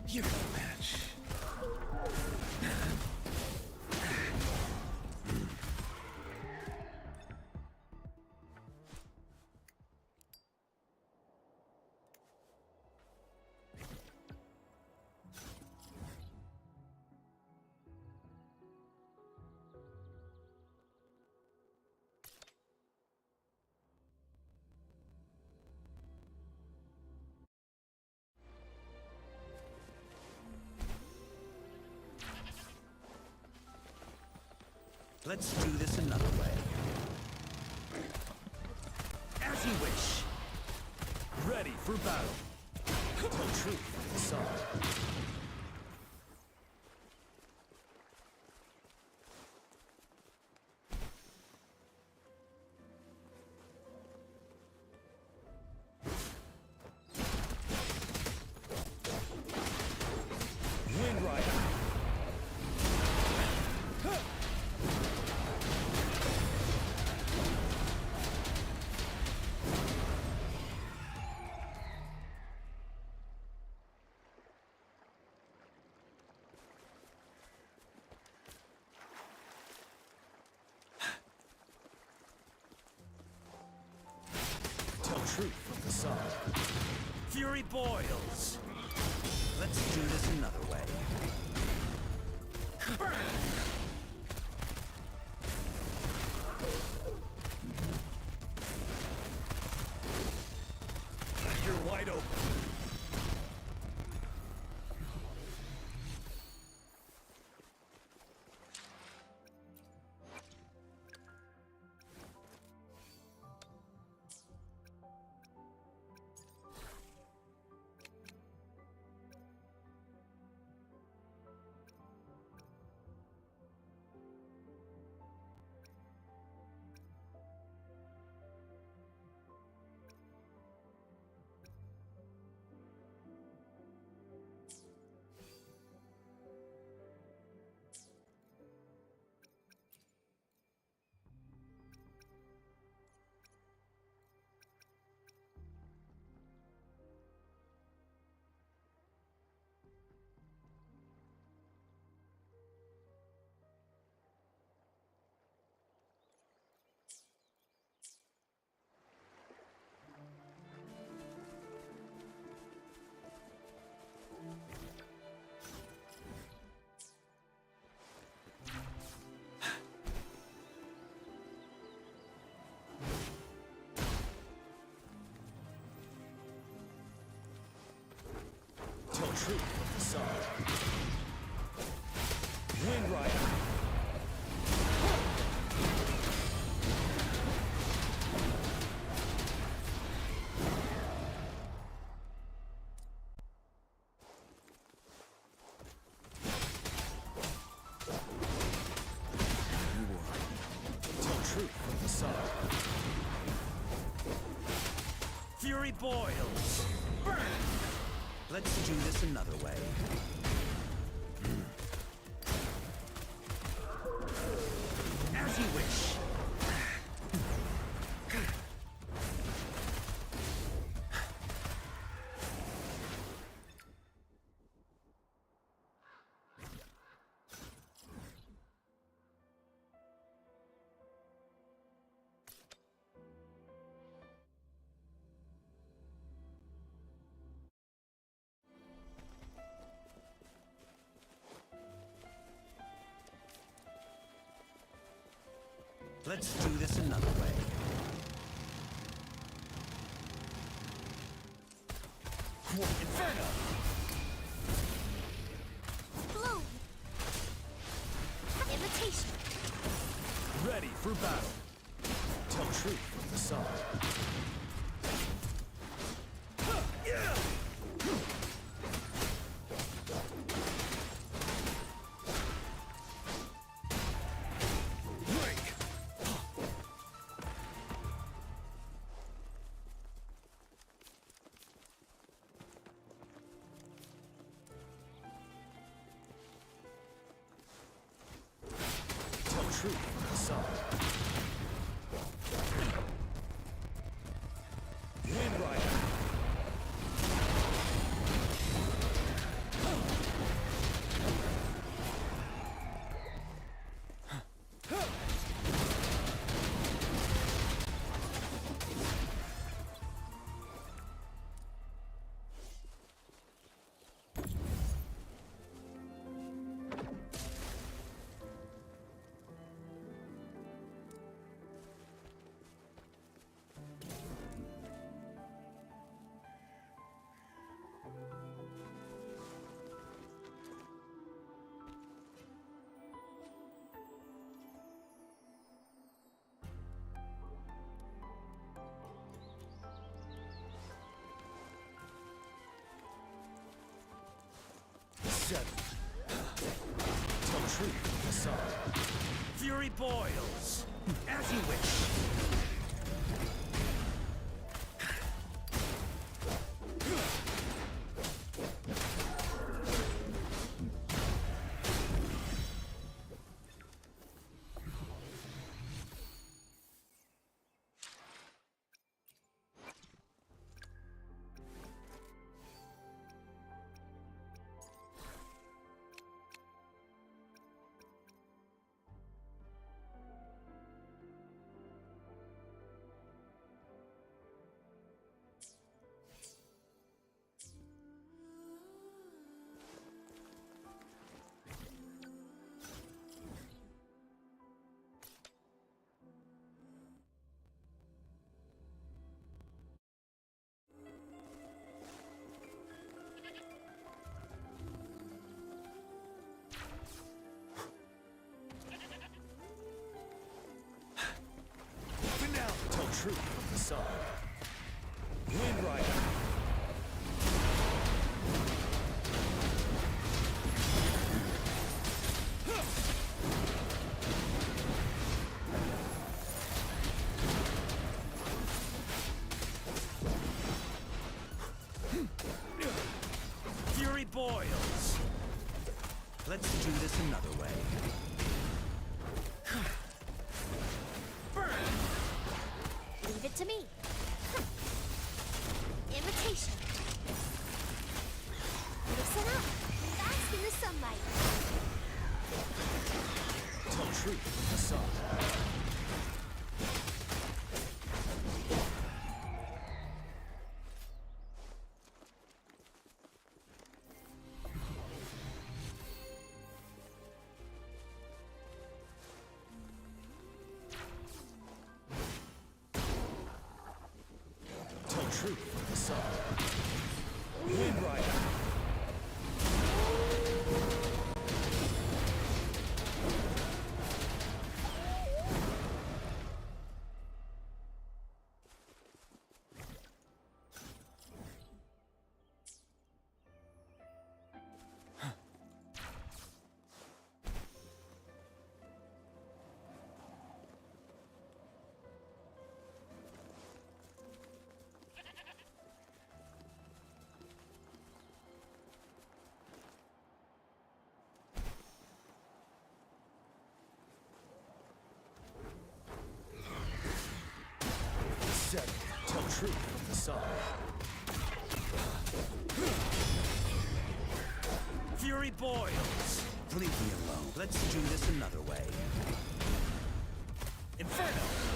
S10: You're no match.
S1: Let's do this another way. As you wish.
S10: Ready for battle. Tell truth from facade. Wind Rider! Tell truth from facade.
S1: Fury boils! Let's do this another way.
S10: You're wide open. truth of the sun. Wind Rider.
S1: Fury boils. Burn! Let's do this another way. As you wish. Let's do this another way.
S10: Inferno!
S8: Bloom. Imitation.
S10: Ready for battle. Tell truth from the sun. Truth from the sun. Wind Rider. Seven. Tell truth from the sun.
S1: Fury boils. As you wish.
S10: Truth from the sun. Wind Rider.
S1: Fury boils. Let's do this another way.
S8: Leave it to me. Imitation. Listen up. Bask in the sunlight.
S10: Tell truth from the sun. Truth from the sun. Wind Rider. truth from the sun. Fury boils!
S1: Leave me alone. Let's do this another way.
S10: Inferno!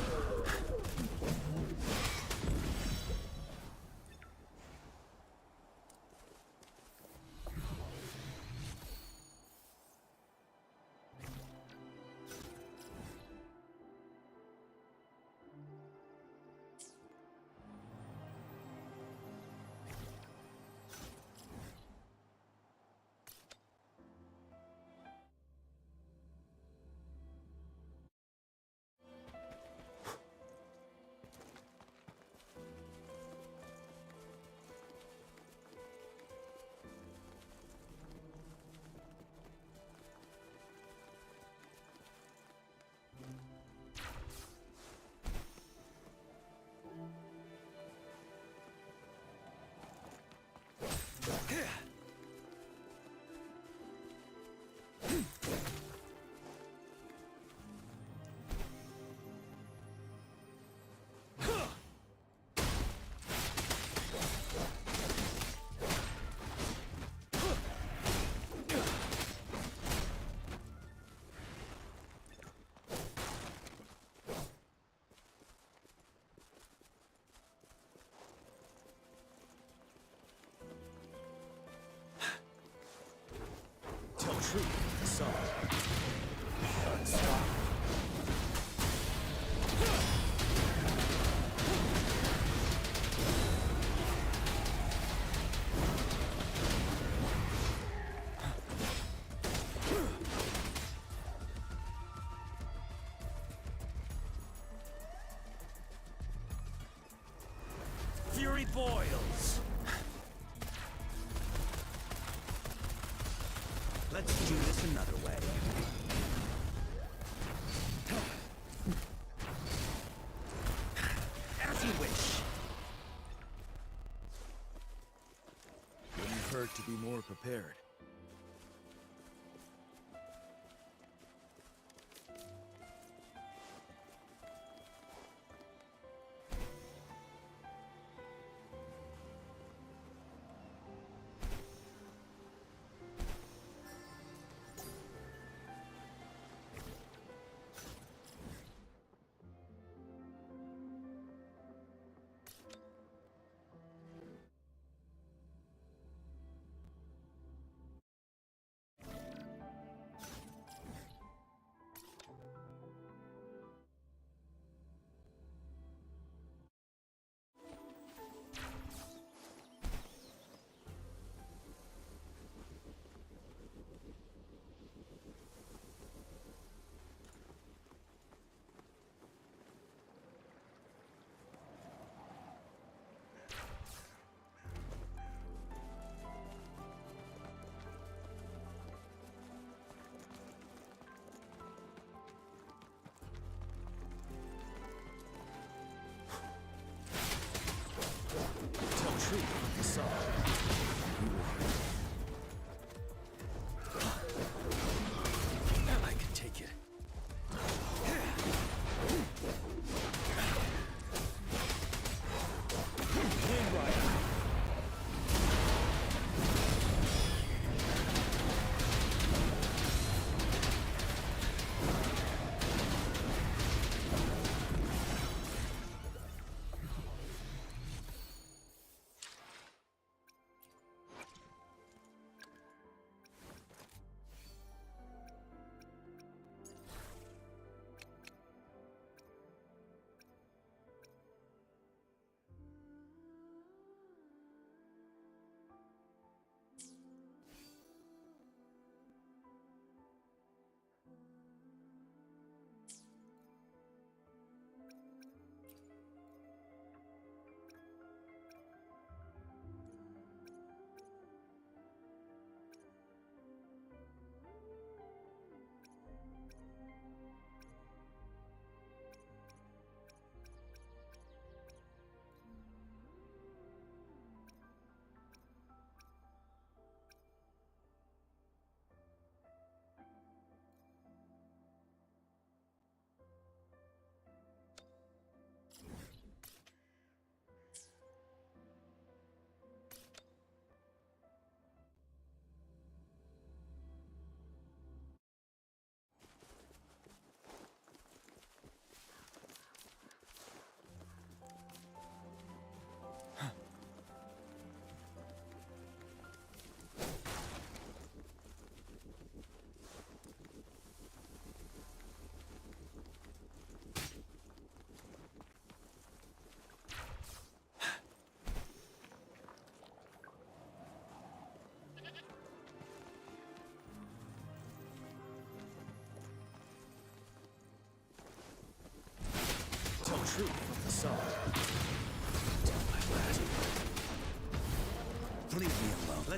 S10: Tell truth from the sun. Unstoppable. Fury boils!
S1: Let's do this another way. As you wish.
S10: Wouldn't hurt to be more prepared.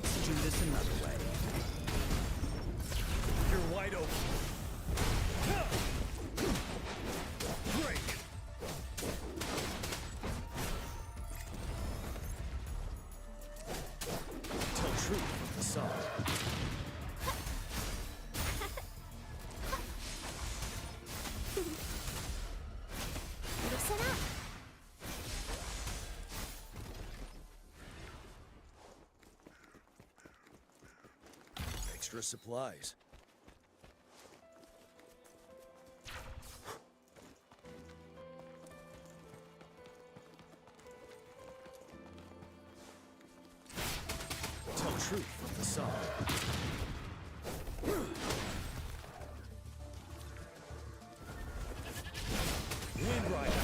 S10: Let's do this another way. You're wide open. Break! Tell truth from the song.
S8: Listen up.
S10: Extra supplies. Tell truth from the song. Wind Rider.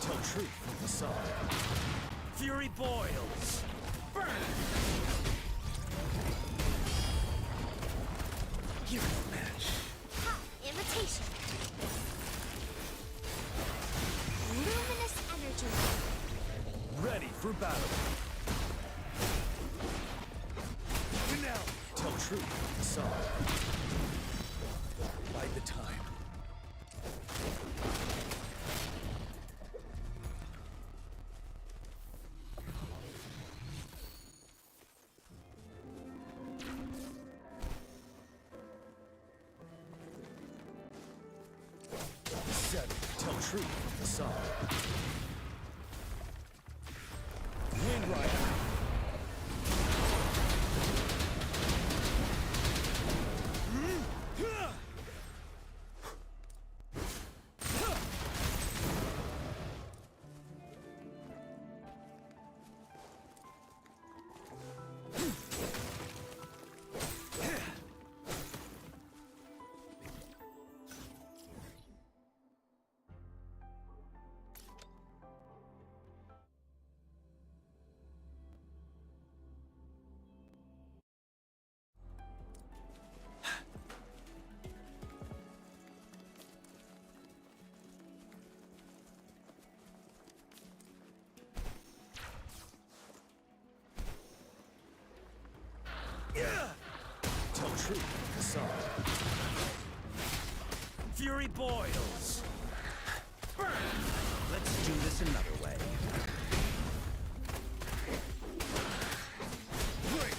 S10: Tell truth from the song. Fury boils. Burn! You're no match.
S8: Ha! Imitation. Luminous energy.
S10: Ready for battle. Now, tell truth from the song. Bide the time. Tell truth from the song. Wind Rider. Tell truth from the song. Fury boils. Burn! Let's do this another way. Break!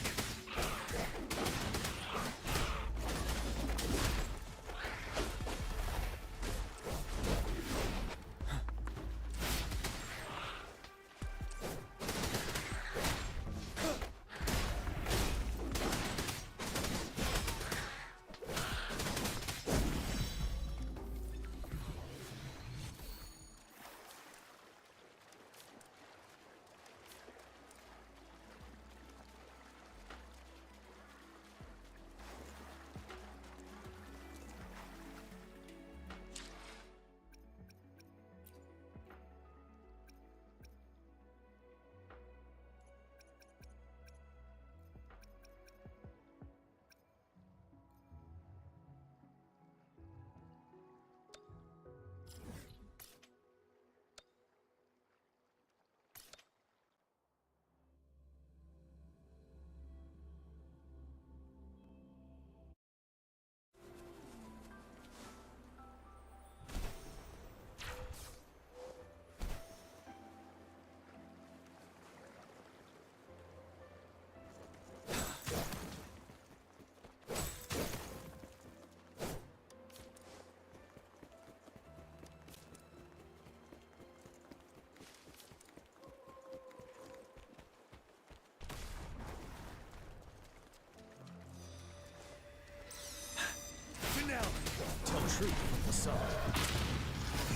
S10: Tell truth from the song.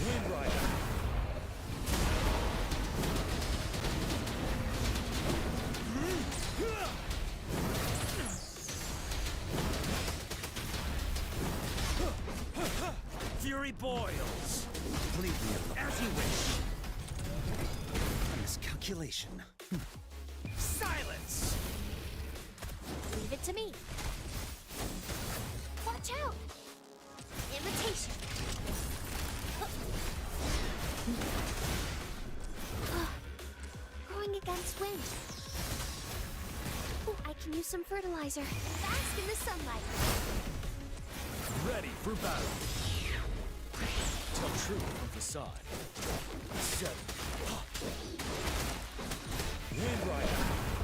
S10: Wind Rider. fury boils. Leave me alone. As you wish. A miscalculation. Silence!
S8: Leave it to me. Watch out! Imitation. Growing against wind. Oh, I can use some fertilizer. Bask in the sunlight.
S12: Ready for battle. Tell truth from facade. 7. Wind Rider.